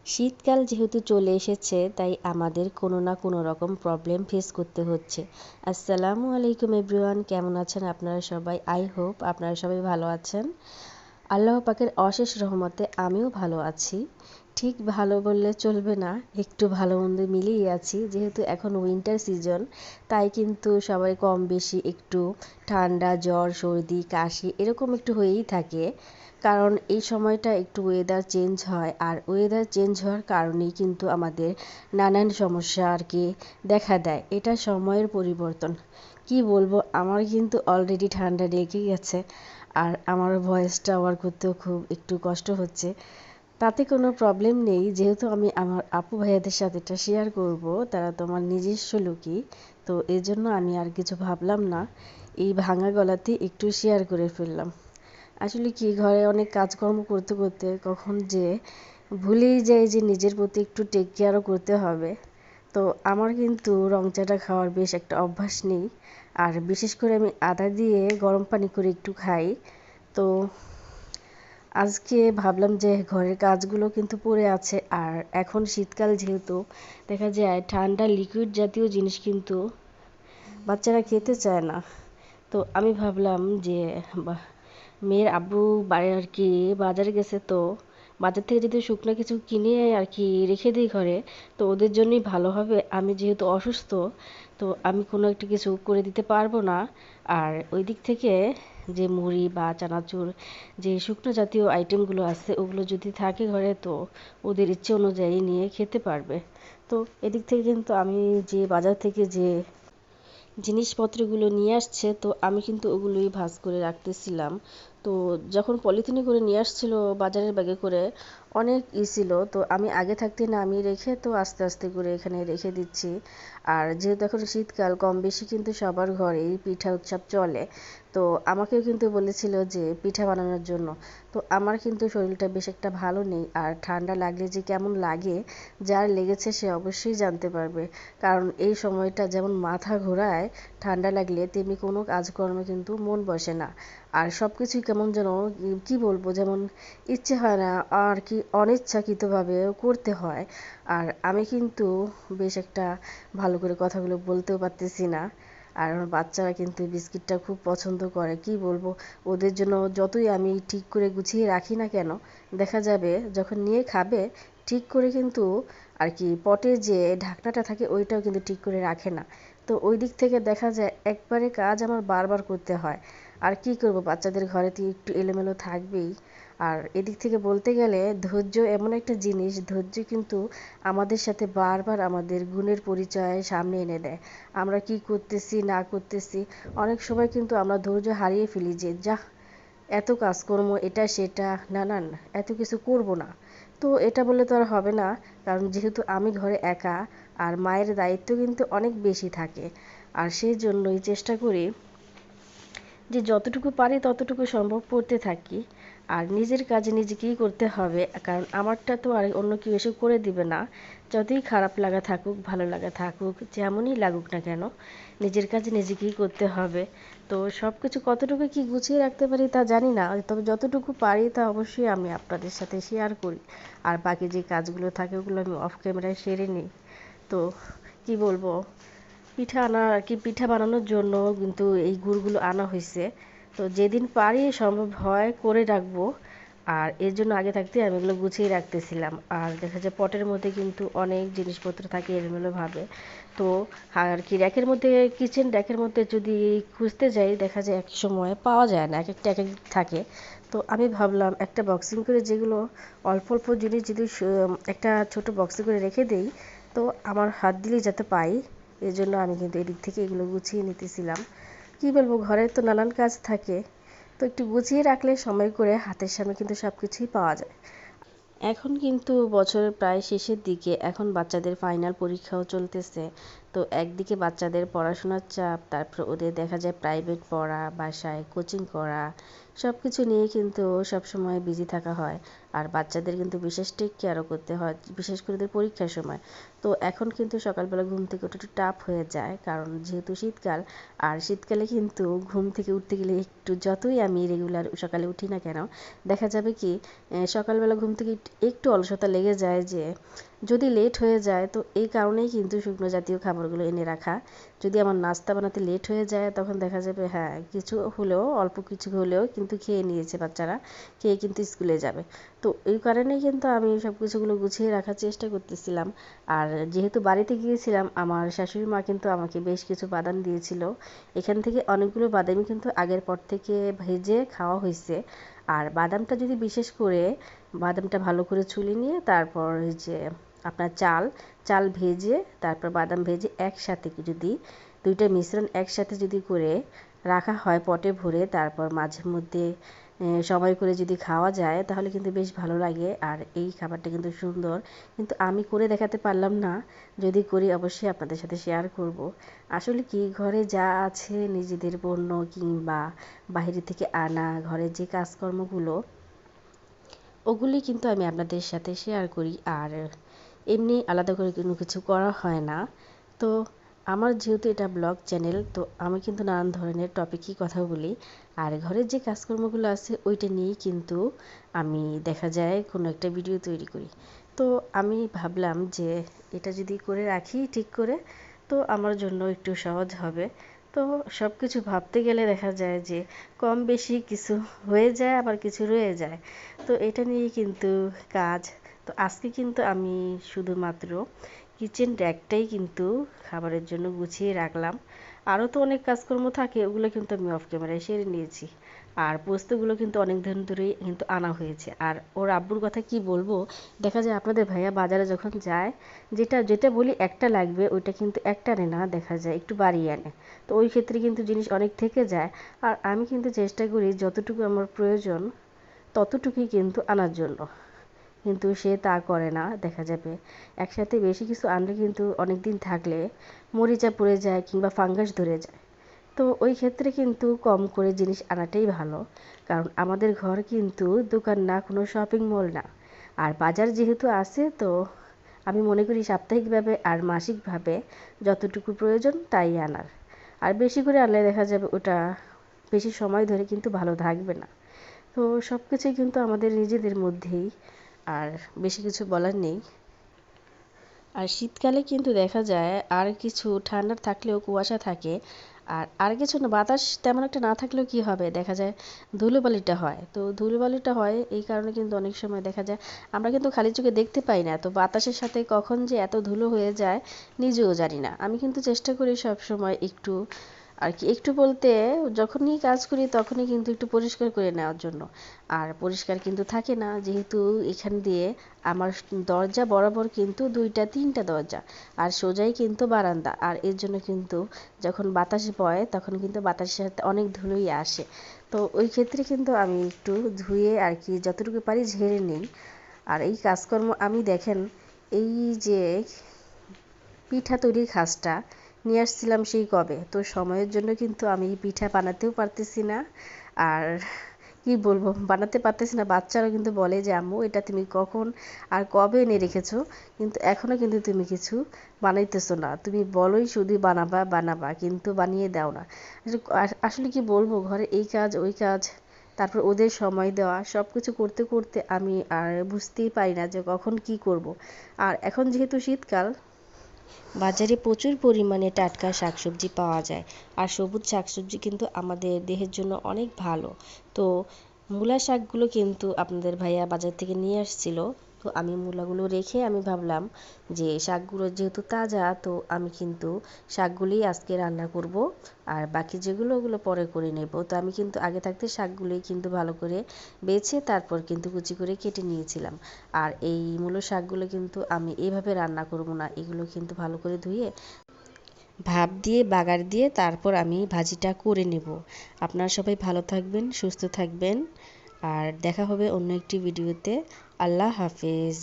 শীতকাল যেহেতু চলে এসেছে তাই আমাদের কোনো না কোনো রকম প্রবলেম ফেস করতে হচ্ছে। আসসালামু আলাইকুম এভরিওয়ান, কেমন আছেন আপনারা সবাই? আই হোপ আপনারা সবাই ভালো আছেন। আল্লাহ পাকের অশেষ রহমতে আমিও ভালো আছি। ঠিক ভালো বললে চলবে না, একটু ভালো মন্দ মিলিয়ে আছি। যেহেতু এখন উইন্টার সিজন, তাই কিন্তু সবাই কম বেশি একটু ঠান্ডা, জ্বর, সর্দি, কাশি এরকম একটু হয়েই থাকে। কারণ এই সময়টা একটু ওয়েদার চেঞ্জ হয়, আর ওয়েদার চেঞ্জ হওয়ার কারণেই কিন্তু আমাদের নানান সমস্যা আর কি দেখা দেয়। এটা সময়ের পরিবর্তন। কি বলবো, আমার কিন্তু অলরেডি ঠান্ডা লেগে গেছে, আর আমার ভয়েসটা আবার করতেও খুব একটু কষ্ট হচ্ছে। তাতে কোনো প্রবলেম নেই, যেহেতু আমি আমার আপু ভাইয়াদের সাথে এটা শেয়ার করব, তারা তো আমার নিজস্ব লোকই। তো এই জন্য আমি আর কিছু ভাবলাম না, এই ভাঙা গলাতে একটু শেয়ার করে ফেললাম। আসলে কি, ঘরে অনেক কাজকর্ম করতে করতে কখন যে ভুলেই যাই যে নিজের প্রতি একটু টেক কেয়ারও করতে হবে। তো আমার কিন্তু রং চাটা খাওয়ার বেশ একটা অভ্যাস নেই, আর বিশেষ করে আমি আদা দিয়ে গরম পানি করে একটু খাই। তো আজকে ভাবলাম যে ঘরের কাজগুলো কিন্তু পড়ে আছে, আর এখন শীতকাল যেহেতু দেখা যায় ঠান্ডা লিকুইড জাতীয় জিনিস কিন্তু বাচ্চারা খেতে চায় না। তো আমি ভাবলাম যে মেয়ের আব্বু বাড়ি আর কি বাজারে গেছে, তো বাজার থেকে যদি শুকনো কিছু কিনে আর কি রেখে দিই ঘরে, তো ওদের জন্যই ভালো হবে। আমি যেহেতু অসুস্থ, তো আমি কোনো একটা কিছু করে দিতে পারবো না। আর ওই দিক থেকে যে মুড়ি বা চানাচুর, যে শুকনো জাতীয় আইটেমগুলো আছে, ওগুলো যদি থাকে ঘরে, তো ওদের ইচ্ছে অনুযায়ী নিয়ে খেতে পারবে। তো এদিক থেকে কিন্তু আমি যে বাজার থেকে যে জিনিসপত্রগুলো নিয়ে আসছে, তো আমি কিন্তু ওগুলোই ভাঁজ করে রাখতেছিলাম। তো যখন পলিথিনে করে নিয়ে আসছিল বাজারের ব্যাগে করে, অনেক ছিল, তো আমি আগে থাকতে না আমি রেখে তো আস্তে আস্তে করে এখানে রেখে দিচ্ছি। আর যেহেতু এখন শীতকাল, কম বেশি কিন্তু সবার ঘরেই পিঠা উৎসব চলে। তো আমাকেও কিন্তু বলেছিল যে পিঠা বানানোর জন্য। তো আমার কিন্তু শরীরটা বেশ একটা ভালো নেই, আর ঠান্ডা লাগলে যে কেমন লাগে, যার লেগেছে সে অবশ্যই জানতে পারবে। কারণ এই সময়টা যেমন মাথা ঘোরায় ঠান্ডা লাগলে, তেমনি কোনো কাজকর্মে কিন্তু মন বসে না। আর সব কিছুই কেমন যেন, কি বলবো, যেমন ইচ্ছে হয় না আর কি, অনিচ্ছাকৃতভাবে করতে হয়। আর আমি কিন্তু বেশ একটা ভালো করে কথাগুলো বলতেও পারতেছি না। আর আমার বাচ্চারা কিন্তু বিস্কিটটা খুব পছন্দ করে। কি বলবো, ওদের জন্য যতই আমি ঠিক করে গুছিয়ে রাখি না কেন, দেখা যাবে যখন নিয়ে খাবে, ঠিক করে কিন্তু আর কি পটের যে ঢাকনাটা থাকে ওইটাও কিন্তু ঠিক করে রাখে না। তো ওই দিক থেকে দেখা যায় একবারে কাজ আমার বারবার করতে হয়। আর কি করব, বাচ্চাদের ঘরে তো একটু এলোমেলো থাকবেই। আর এদিক থেকে বলতে গেলে ধৈর্য এমন একটা জিনিস, ধৈর্য কিন্তু আমাদের সাথে বারবার আমাদের গুণের পরিচয় সামনে এনে দেয়। আমরা কি করতেছি না করতেছি, অনেক সময় কিন্তু আমরা ধৈর্য হারিয়ে ফেলি, যে যা এত কাজকর্ম এটা সেটা, না না না, এত কিছু করব না। তো এটা বললে তো আর হবে না, কারণ যেহেতু আমি ঘরে একা, আর মায়ের দায়িত্ব কিন্তু অনেক বেশি থাকে। আর সেই জন্যই চেষ্টা করি যে যতটুকু পারি ততটুকু সম্ভব করতে থাকি। আর নিজের কাজে নিজেকেই করতে হবে, কারণ আমারটা তো আর অন্য কেউ এসে করে দিবে না। যতই খারাপ লাগা থাকুক, ভালো লাগা থাকুক, যেমনই লাগুক না কেন, নিজের কাজে নিজেকেই করতে হবে। তো সব কিছু কতটুকু কি গুছিয়ে রাখতে পারি তা জানি না, তবে যতটুকু পারি তা অবশ্যই আমি আপনাদের সাথে শেয়ার করি। আর বাকি যে কাজগুলো থাকে ওগুলো আমি অফ ক্যামেরায় সেরে নিই। তো কি বলবো, পিঠা আনা আর কি, পিঠা বানানোর জন্য কিন্তু এই গুড়গুলো আনা হয়েছে। তো যেদিন পারি সম্ভব হয় করে রাখবো। আর এর জন্য আগে থাকতে আমি এগুলো গুছিয়ে রাখতেছিলাম। আর দেখা যায় পটের মধ্যে কিন্তু অনেক জিনিসপত্র থাকে এলোমেলোভাবে। তো আর কি র্যাকের মধ্যে, কিচেন র্যাকের মধ্যে যদি খুঁজতে যাই, দেখা যায় এক সময় পাওয়া যায় না, এক একটা এক এক থাকে। তো আমি ভাবলাম একটা বক্সিং করে যেগুলো অল্প অল্প জিনিস যদি একটা ছোট বক্সে করে রেখে দেই, তো আমার হাত দিলেই যাতে পাই। এজন্য আমি কিন্তু এদিক থেকে এগুলো গুছিয়ে নিতেছিলাম। কি বলবো, ঘরের তো নানান কাজ থাকে, তো একটু গুছিয়ে রাখলে সময় করে হাতের সামনে কিন্তু সব কিছুই পাওয়া যায়। এখন কিন্তু বছরের প্রায় শেষের দিকে, এখন বাচ্চাদের ফাইনাল পরীক্ষাও চলতেছে। তো একদিকে বাচ্চাদের পড়াশোনার চাপ, তারপর ওদের দেখা যায় প্রাইভেট পড়া, বাসায় কোচিং করা, সব কিছু নিয়ে কিন্তু সবসময় বিজি থাকা হয়। আর বাচ্চাদের কিন্তু বিশেষ টেক কেয়ারও করতে হয়, বিশেষ করে ওদের পরীক্ষার সময়। তো এখন কিন্তু সকালবেলা ঘুম থেকে ওঠা একটু টাফ হয়ে যায়, কারণ যেহেতু শীতকাল। আর শীতকালে কিন্তু ঘুম থেকে উঠতে গেলে একটু, যতই আমি রেগুলার সকালে উঠি না কেন, দেখা যাবে কি সকালবেলা ঘুম থেকে একটু অলসতা লেগে যায়, যে যদি লেট হয়ে যায় তো এই কারণেই কিন্তু শুকনো জাতীয় খাবারগুলো এনে রাখা। যদি আমার নাস্তা বানাতে লেট হয়ে যায় তখন দেখা যাবে হ্যাঁ কিছু হলেও, অল্প কিছু হলেও কিন্তু খেয়ে নিয়েছে বাচ্চারা, খেয়ে কিন্তু স্কুলে যাবে। তো এই কারণেই কিন্তু আমি সব কিছুগুলো গুছিয়ে রাখার চেষ্টা করতেছিলাম। আর যেহেতু বাড়িতে গিয়েছিলাম, আমার শাশুড়ি মা কিন্তু আমাকে বেশ কিছু বাদাম দিয়েছিল। এখান থেকে অনেকগুলো বাদামই কিন্তু আগের পর থেকে ভেজে খাওয়া হয়েছে। আর বাদামটা যদি বিশেষ করে বাদামটা ভালো করে ছুলে নিয়ে তারপর যে আপনার চাল ভেজে, তারপর বাদাম ভেজে একসাথে যদি দুইটা মিশ্রণ একসাথে যদি করে রাখা হয় পটে ভরে, তারপর মাঝে মধ্যে সময় করে যদি খাওয়া যায় তাহলে কিন্তু বেশ ভালো লাগে। আর এই খাবারটা কিন্তু সুন্দর, কিন্তু আমি করে দেখাতে পারলাম না। যদি করি অবশ্যই আপনাদের সাথে শেয়ার করব। আসলে কি, ঘরে যা আছে নিজেদের পণ্য কিংবা বাইরে থেকে আনা ঘরের যে কাজকর্মগুলো, ওগুলি কিন্তু আমি আপনাদের সাথে শেয়ার করি। আর এমনি আলাদা করে কোনো কিছু করা হয় না। তো আমার যেহেতু এটা ব্লগ চ্যানেল, তো আমি কিন্তু নানান ধরনের টপিকই কথা বলি। আর ঘরের যে কাজকর্মগুলো আছে ওইটা নিয়েই কিন্তু আমি দেখা যায় কোনো একটা ভিডিও তৈরি করি। তো আমি ভাবলাম যে এটা যদি করে রাখি ঠিক করে, তো আমার জন্য একটু সহজ হবে। তো সব কিছু ভাবতে গেলে দেখা যায় যে কম বেশি কিছু হয়ে যায়, আবার কিছু রয়ে যায়। তো এটা নিয়েই কিন্তু কাজ। তো আজকে কিন্তু আমি শুধুমাত্র কিচেন র্যাকটাই কিন্তু খাবারের জন্য গুছিয়ে রাখলাম। আরও তো অনেক কাজকর্ম থাকে, ওগুলো কিন্তু আমি অফ ক্যামেরায় সেরে নিয়েছি। আর পোস্তগুলো কিন্তু অনেক দিন ধরেই কিন্তু আনা হয়েছে। আর ওর আব্বুর কথা কি বলবো, দেখা যায় আপনাদের ভাইয়া বাজারে যখন যায়, যেটা যেটা বলি একটা লাগবে ওইটা কিন্তু একটা আনে না, দেখা যায় একটু বাড়িয়ে আনে। তো ওই ক্ষেত্রে কিন্তু জিনিস অনেক থেকে যায়। আর আমি কিন্তু চেষ্টা করি যতটুকু আমার প্রয়োজন ততটুকুই কিন্তু আনার জন্য, কিন্তু সে তা করে না। দেখা যাবে একসাথে বেশি কিছু আনলে কিন্তু অনেক দিন থাকলে মরিচা পড়ে যায় কিংবা ফাঙ্গাস ধরে যায়। তো ওই ক্ষেত্রে কিন্তু কম করে জিনিস আনাটাই ভালো, কারণ আমাদের ঘর কিন্তু দোকান না, কোনো শপিং মল না। আর বাজার যেহেতু আছে, তো আমি মনে করি সাপ্তাহিকভাবে আর মাসিকভাবে যতটুকু প্রয়োজন তাই আনার। আর বেশি করে আনলে দেখা যাবে ওটা বেশি সময় ধরে কিন্তু ভালো থাকবে না। তো সব কিছুই কিন্তু আমাদের নিজেদের মধ্যেই, আর বেশি কিছু বলার নেই। আর শীতকালে কিন্তু দেখা যায় আর কিছু ঠান্ডা থাকলেও কুয়াশা থাকে। আর কিছু না, বাতাস তেমন একটা না থাকলেও কি হবে, দেখা যায় ধুলোবালিটা হয়। তো ধুলোবালিটা হয় এই কারণে কিন্তু অনেক সময় দেখা যায় আমরা কিন্তু খালি চোখে দেখতে পাই না, তো বাতাসের সাথে কখন যে এত ধুলো হয়ে যায় নিজেও জানি না। আমি কিন্তু চেষ্টা করি সব সময় একটু, আর কি একটু বলতে, যখনই কাজ করি তখনই কিন্তু একটু পরিষ্কার করে নেওয়ার জন্য। আর পরিষ্কার কিন্তু থাকে না, যেহেতু এখান দিয়ে আমার দরজা বরাবর কিন্তু দুইটা তিনটা দরজা, আর সোজাই কিন্তু বারান্দা। আর এর জন্য কিন্তু যখন বাতাস বয় তখন কিন্তু বাতাসের সাথে অনেক ধুলোই আসে। তো ওই ক্ষেত্রে কিন্তু আমি একটু ধুয়ে আর কি যতটুকু পারি ঝেড়ে নিই। আর এই কাজকর্ম আমি দেখেন, এই যে পিঠা তৈরির খাসটা নিয়ে আসছিলাম সেই কবে, তো সময়ের জন্য কিন্তু আমি পিঠা বানাতেও পারতেছি না। আর কি বলবো, বানাতে পারতেছি না। বাচ্চারা কিন্তু বলে যে আম্মু এটা তুমি কখন আর কবে এনে রেখেছো, কিন্তু এখনো কিন্তু তুমি কিছু বানাইতেছো না, তুমি বলোই শুধু বানাবা বানাবা কিন্তু বানিয়ে দাও না। আসলে কি বলবো, ঘরে এই কাজ ওই কাজ, তারপর ওদের সময় দেওয়া, সব কিছু করতে করতে আমি আর বুঝতেই পারি না যে কখন কি করব। আর এখন যেহেতু শীতকাল, বাজারে প্রচুর পরিমাণে টাটকা শাকসবজি পাওয়া যায়। আর সবুজ শাকসবজি কিন্তু আমাদের দেহের জন্য অনেক ভালো। তো মূলা শাকগুলো কিন্তু আপনাদের ভাইয়া বাজার থেকে নিয়ে আসছিল। তো আমি মূলাগুলো রেখে আমি ভাবলাম যে শাকগুলো যেহেতু তাজা, তো আমি কিন্তু শাকগুলোই আজকে রান্না করব। আর বাকি যেগুলো ওগুলো পরে করে নেব। তো আমি কিন্তু আগে থাকতে শাকগুলোই কিন্তু ভালো করে বেছে তারপর কিন্তু কুচি করে কেটে নিয়েছিলাম। আর এই মূলো শাকগুলো কিন্তু আমি এইভাবে রান্না করব না, এগুলো কিন্তু ভালো করে ধুয়ে ভাপ দিয়ে বাগার দিয়ে তারপর আমি ভাজিটা করে নেব। আপনারা সবাই ভালো থাকবেন, সুস্থ থাকবেন, আর দেখা হবে অন্য একটি ভিডিওতে। আল্লাহ হাফেজ।